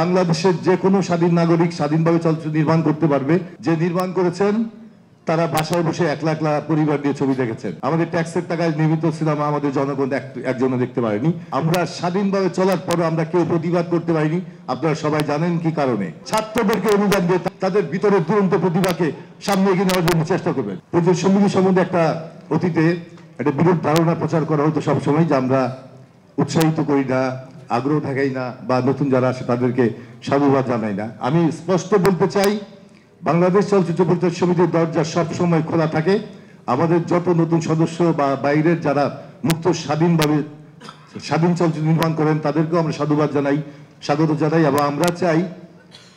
বাংলাদেশের যে কোনো স্বাধীন নাগরিক স্বাধীনভাবে চলচ্চিত্র নির্মাণ করতে পারবে। যে নির্মাণ করেছেন তারা বাসায় বসে একলা একলা পরিবার নিয়ে ছবি দেখেছেন। আমাদের ট্যাক্সের টাকায় নির্মিত সিনেমা আমাদের জনগণ একজনও দেখতে পারেনি। আমরা স্বাধীনভাবে চলার পরও আমরা কেউ প্রতিবাদ করতে পারিনি। আপনারা সবাই জানেন কি কারণে। ছাত্রদেরকে অনুদান দিয়ে তাদের ভিতরে দুরন্ত প্রতিভাকে সামনে এগিয়ে নেওয়ার জন্য চেষ্টা করবেন। সঙ্গী সম্বন্ধে একটা অতীতে একটা বিরোধ ধারণা প্রচার করা হতো সবসময়, যে আমরা উৎসাহিত করি না, আগ্রহ দেখাই না, বা নতুন যারা আসে তাদেরকে সাধুবাদ জানাই না। আমি স্পষ্ট বলতে চাই, বাংলাদেশ চলচ্চিত্র পরিচালক সমিতির দরজা সবসময় খোলা থাকে। আমাদের যত নতুন সদস্য বা বাইরের যারা মুক্ত স্বাধীন চলচ্চিত্র নির্মাণ করেন তাদেরকেও আমরা সাধুবাদ জানাই, স্বাগত জানাই। এবং আমরা চাই,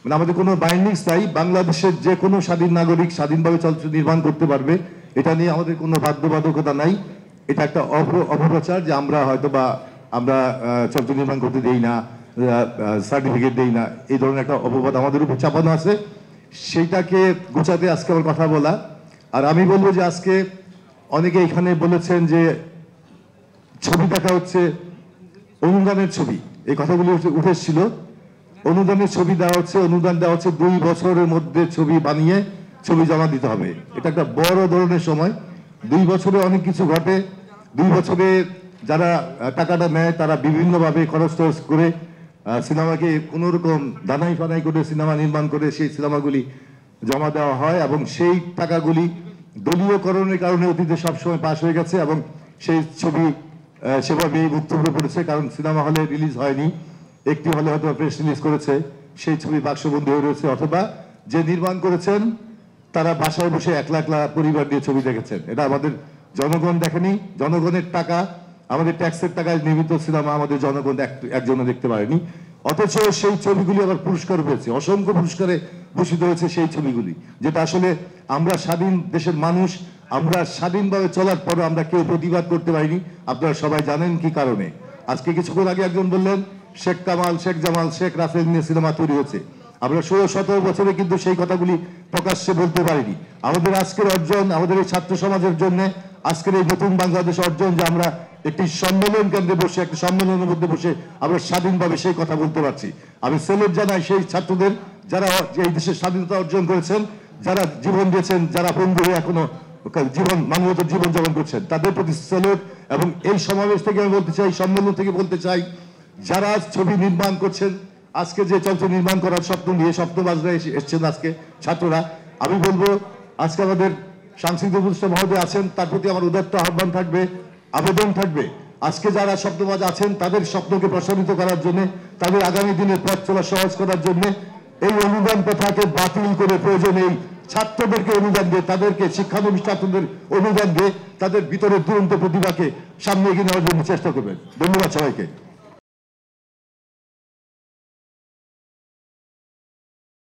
মানে আমাদের কোনো বাইন্ডিংস নাই, বাংলাদেশের যে কোনো স্বাধীন নাগরিক স্বাধীনভাবে চলচ্চিত্র নির্মাণ করতে পারবে। এটা নিয়ে আমাদের কোনো বাধ্যবাধকতা নাই। এটা একটা অপপ্রচার যে আমরা হয়তো বা আমরা চলচ্চিত্র নির্মাণ করতে দেই না, সার্টিফিকেট দেই না, এই ধরনের একটা অপবাদ আমাদের উপর চাপানো আছে। সেইটাকে গোছাতে আজকে আমার কথা বলা। আর আমি বলবো যে আজকে অনেকে এখানে বলেছেন যে ছবি দেখা হচ্ছে অনুদানের ছবি, এই কথাগুলি উঠেছিল। অনুদানের ছবি দেওয়া হচ্ছে, অনুদান দেওয়া হচ্ছে 2 বছরের মধ্যে ছবি বানিয়ে ছবি জমা দিতে হবে। এটা একটা বড় ধরনের সময়। 2 বছরে অনেক কিছু ঘটে। 2 বছরে যারা টাকাটা নেয় তারা বিভিন্নভাবে খরচ করে সিনেমাকে কোনোরকম দানাই ফানাই করে সিনেমা নির্মাণ করে সেই সিনেমাগুলি জমা দেওয়া হয়, এবং সেই টাকাগুলি দলীয়করণের কারণে অতীতে সবসময় পাস হয়ে গেছে, এবং সেই ছবি সেভাবেই মুক্তভাবে পড়েছে। কারণ সিনেমা হলে রিলিজ হয়নি, একটি হলে হয়তো প্রেস রিলিজ করেছে, সেই ছবি বাক্সবন্দী হয়ে রয়েছে। অথবা যে নির্মাণ করেছেন তারা বাসায় বসে একলা একলা পরিবার নিয়ে ছবি দেখেছেন। এটা আমাদের জনগণ দেখেনি। জনগণের টাকা, আমাদের ট্যাক্সের টাকায় নির্মিত সিনেমা আমাদের জনগণ একজনও দেখতে পারেনি। অথচ সেই ছবিগুলি আবার পুরস্কার পেয়েছে, অসংখ্য পুরস্কারে ভূষিত হয়েছে সেই ছবিগুলি, যেটা আসলে আমরা স্বাধীন দেশের মানুষ, আমরা স্বাধীনভাবে চলার পরও আমরা কেউ প্রতিবাদ করতে পারিনি। আপনারা সবাই জানেন কি কারণে। আজকে কিছুক্ষণ আগে একজন বললেন শেখ কামাল, শেখ জামাল, শেখ রাসেল নিয়ে সিনেমা তৈরি হয়েছে। আমরা 16-17 বছরে কিন্তু সেই কথাগুলি প্রকাশ্যে বলতে পারিনি। আমাদের আজকের অর্জন, আমাদের এই ছাত্র সমাজের জন্য আজকের এই নতুন বাংলাদেশ অর্জন, যে আমরা একটি সম্মেলন কেন্দ্রে বসে, একটি সম্মেলনের মধ্যে বসে আমরা স্বাধীনভাবে সেই কথা বলতে পারছি। আমি সেলুট জানাই সেই ছাত্রদের যারা এই দেশের স্বাধীনতা অর্জন করেছেন, যারা জীবন দিয়েছেন, যারা বন্ধু হয়ে এখনো মানবতার জীবন যাপন করছেন, তাদের প্রতি সেলুট। এবং এই সমাবেশ থেকে আমি বলতে চাই, সম্মেলন থেকে বলতে চাই, যারা ছবি নির্মাণ করছেন, আজকে যে চলচ্চিত্র নির্মাণ করার স্বপ্ন নিয়ে স্বপ্নবাজরা এসছেন আজকে ছাত্ররা, আমি বলবো আজকে আমাদের সাংস্কৃতিক উপদেষ্টা মহোদয় আছেন, তার প্রতি আমার উদাত্ত আহ্বান থাকবে, আবেদন থাকবে। আজকে যারা স্বপ্নবাজ আছেন তাদের স্বপ্নকে প্রসারিত করার জন্য, তাদের আগামী দিনের পথ চলা সহজ করার জন্য এই অনুদান প্রথাকে বাতিল করে প্রয়োজন এই ছাত্রদেরকে অনুদান দিয়ে, তাদেরকে শিক্ষানবিশ ছাত্রদের অনুদান দিয়ে তাদের ভিতরে দুরন্ত প্রতিভাকে সামনে এগিয়ে নেওয়ার জন্য চেষ্টা করবেন। ধন্যবাদ সবাইকে।